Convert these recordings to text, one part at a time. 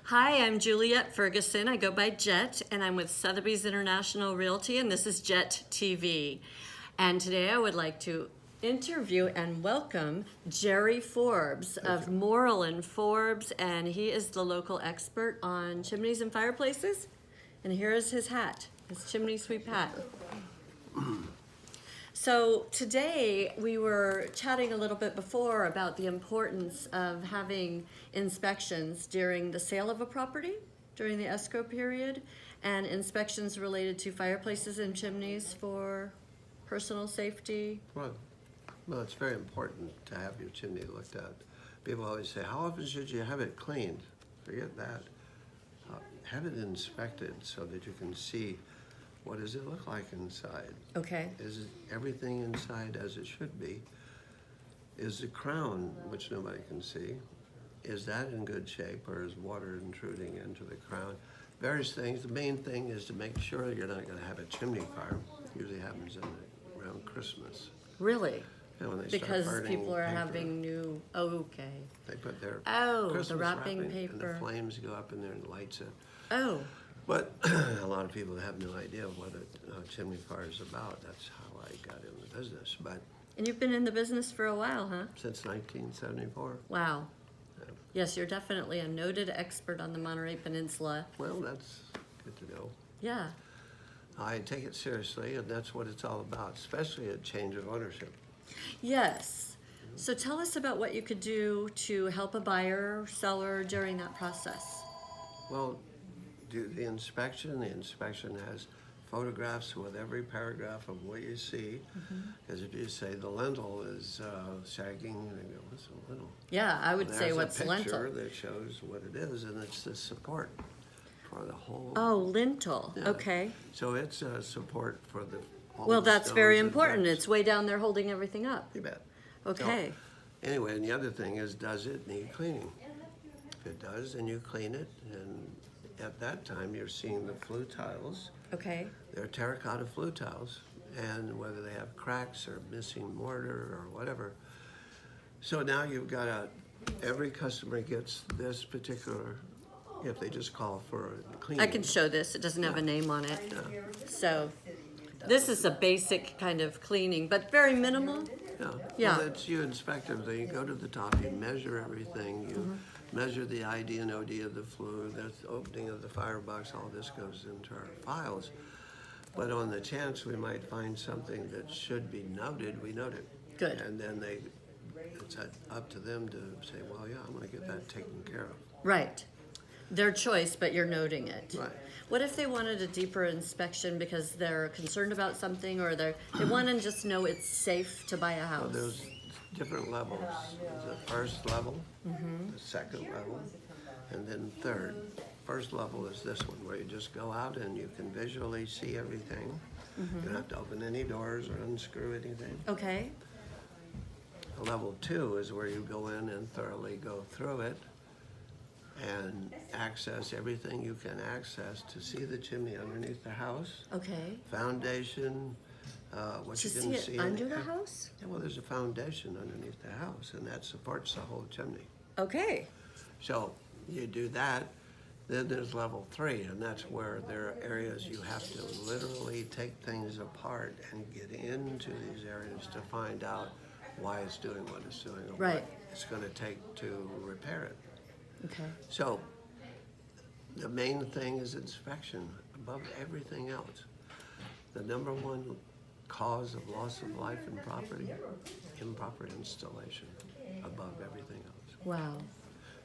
Hi, I'm Juliette Ferguson. I go by Jette, and I'm with Sotheby's International Realty, and this is Jette TV. And today I would like to interview and welcome Jerry Forbes of Morrill and Forbes, and he is the local expert on chimneys and fireplaces. And here is his hat, his chimney sweep hat. So today we were chatting a little bit before about the importance of having inspections during the sale of a property, during the escrow period, and inspections related to fireplaces and chimneys for personal safety. Well, it's very important to have your chimney looked at. People always say, how often should you have it cleaned? Forget that. Have it inspected so that you can see what does it look like inside. Okay. Is everything inside as it should be? Is the crown, which nobody can see, is that in good shape, or is water intruding into the crown? Various things. The main thing is to make sure you're not going to have a chimney fire. Usually happens around Christmas. Really? When they Because start burning people are paper, having new, okay. they put their Oh, Christmas the wrapping and paper. the flames go up in there and lights it. Oh, But a lot of people have no idea what a chimney fire is about. That's how I got in the business. But and you've been in the business for a while, huh? since 1974. Wow. Yes, you're definitely a noted expert on the Monterey Peninsula. Well, that's good to know. Yeah. I take it seriously, and that's what it's all about, especially a change of ownership. Yes. So tell us about what you could do to help a buyer or seller during that process. Well, do the inspection. The inspection has photographs with every paragraph of what you see. Because if you say the lintel is sagging, they go, what's a lintel? Yeah, I would Well, say there's what's a picture lintel. that shows what it is, and it's the support for the whole. Oh, lintel. Yeah. Okay. So it's a support for the. all Well, the that's very stones and important. bricks. It's way down there holding everything up. You bet. Okay. So, anyway, and the other thing is, does it need cleaning? If it does, then you clean it, and at that time you're seeing the flue tiles. Okay. They're terracotta flue tiles, and whether they have cracks or missing mortar or whatever. So now you've got every customer gets this particular, if they just call for a cleaning. I can show this. It doesn't have a name on it. Yeah. So this is a basic kind of cleaning, but very minimal. Yeah. Yeah. Well, that's you inspect everything. You go to the top, you measure everything, you measure the ID and OD of the flue, the opening of the firebox, all this goes into our files. But on the chance we might find something that should be noted, we note it. Good. And then it's up to them to say, well, yeah, I'm going to get that taken care of. Right. Their choice, but you're noting it. Right. What if they wanted a deeper inspection because they're concerned about something, or they want to just know it's safe to buy a Well, house? there's different levels. There's the first level, the second level, and then third. First level is this one, where you just go out and you can visually see everything. You don't have to open any doors or unscrew anything. Okay. Level 2 is where you go in and thoroughly go through it and access everything you can access to see the chimney underneath the house, Okay. foundation, what To you see can it see under in the house? Yeah, well, there's a foundation underneath the house, and that supports the whole chimney. Okay. So you do that, then there's level 3, and that's where there are areas you have to literally take things apart and get into these areas to find out why it's doing what it's doing, or Right. what it's going to take to repair it. Okay. So the main thing is inspection above everything else. The number one cause of loss of life and property, improper installation above everything else. Wow.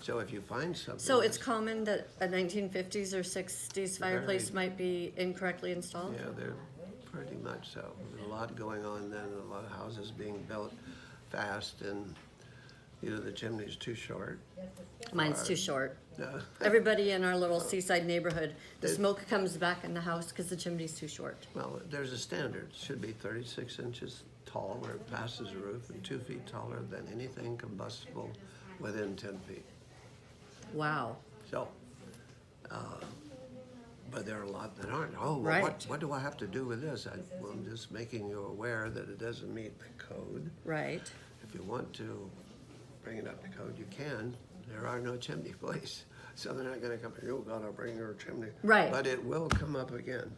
So if you find something. So it's common that a 1950s or 60s fireplace Very. might be incorrectly installed? Yeah, they're pretty much so. There's a lot going on then, a lot of houses being built fast, and either the chimney's too short. Mine's too short. Uh, Everybody in our little seaside neighborhood, the smoke comes back in the house because the chimney's too short. Well, there's a standard. It should be 36 inches tall where it passes the roof, and 2 feet taller than anything combustible within 10 feet. Wow. So, but there are a lot that aren't. Oh, well, Right. what do I have to do with this? I'm just making you aware that it doesn't meet the code. Right. If you want to bring it up to code, you can. There are no chimney police. So they're not gonna come, oh, God, I'll bring your chimney. Right. But it will come up again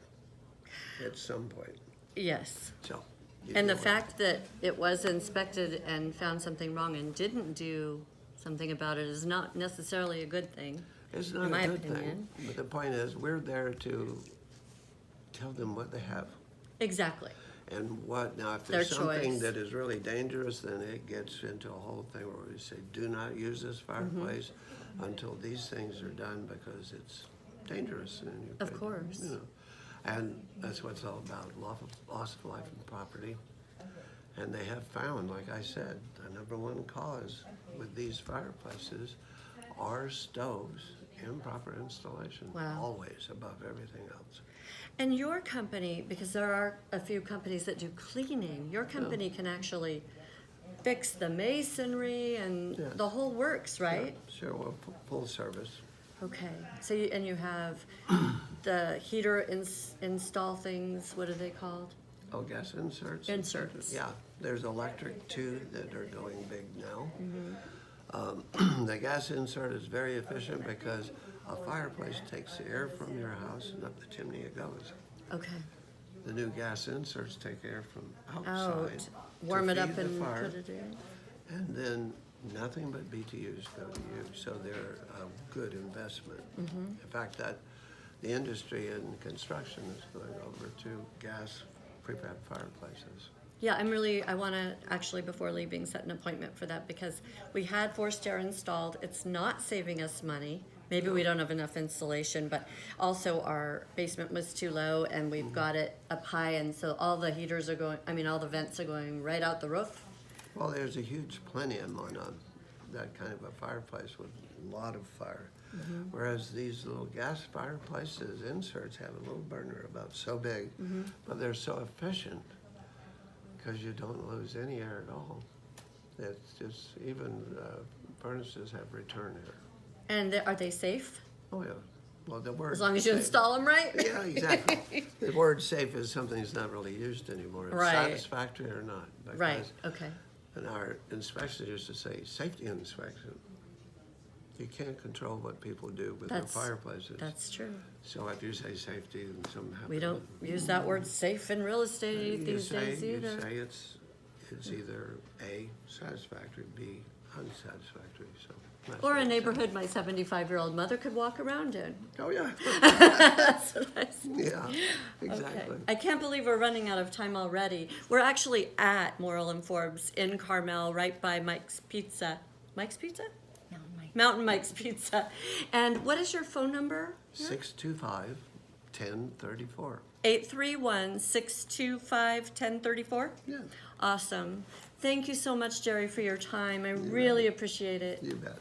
at some point, Yes. so. you And the deal with it. fact that it was inspected and found something wrong and didn't do something about it is not necessarily a good thing. It's not in my a good thing, opinion. but the point is, we're there to tell them what they have. Exactly. And what, now, if Their there's something choice. that is really dangerous, then it gets into a whole thing where we say, do not use this fireplace until these things are done because it's dangerous. And you Of could, course. you know. And that's what it's all about, loss of life and property. And they have found, like I said, the number one cause with these fireplaces are stoves, improper installation. Wow. Always above everything else. And your company, because there are a few companies that do cleaning, your company can actually fix the masonry and Yes. the whole works, right? Sure, well, full service. Okay. So and you have the heater install things. What are they called? Oh, gas inserts? Inserts. Yeah, there's electric too that are going big now. The gas insert is very efficient because a fireplace takes the air from your house and up the chimney it goes. Okay. The new gas inserts take air from Out. outside. Warm to it up feed the and fire, put it in. and then nothing but BTUs go to you, so they're a good investment. In fact, that the industry in construction is going over to gas prefab fireplaces. Yeah, I want to actually, before leaving, set an appointment for that because we had forced air installed. It's not saving us money. Maybe we don't have enough insulation, but also our basement was too low and we've got it up high, and so all the heaters are going, all the vents are going right out the roof. Well, there's a huge plenum on that kind of a fireplace with a lot of fire. Whereas these little gas fireplaces, inserts, have a little burner about so big, but they're so efficient because you don't lose any air at all. It's just, even furnaces have return air. And are they safe? Oh, yeah. Well, the word. As long as you safe- install them right? Yeah, exactly. The word safe is something that's not really used anymore. It's Right. satisfactory or not. Right, because okay. in our inspections used to say safety inspection. You can't control what people do with their That's- fireplaces. That's true. So if you say safety and something happens. We don't use that word safe in real estate you these say, days either. You say it's either A, satisfactory, B, unsatisfactory, so. that's Or what a it neighborhood my 75-year-old mother could walk around in. says. Oh, yeah. That's what I said. Yeah, Okay. exactly. I can't believe we're running out of time already. We're actually at Morrill and Forbes in Carmel, right by Mike's Pizza. Mike's Pizza? Mountain Mike's Pizza. And what is your phone number? 625-1034. 831-625-1034? Yeah, Awesome. Thank you so much, Jerry, for your time. I really appreciate it. you bet.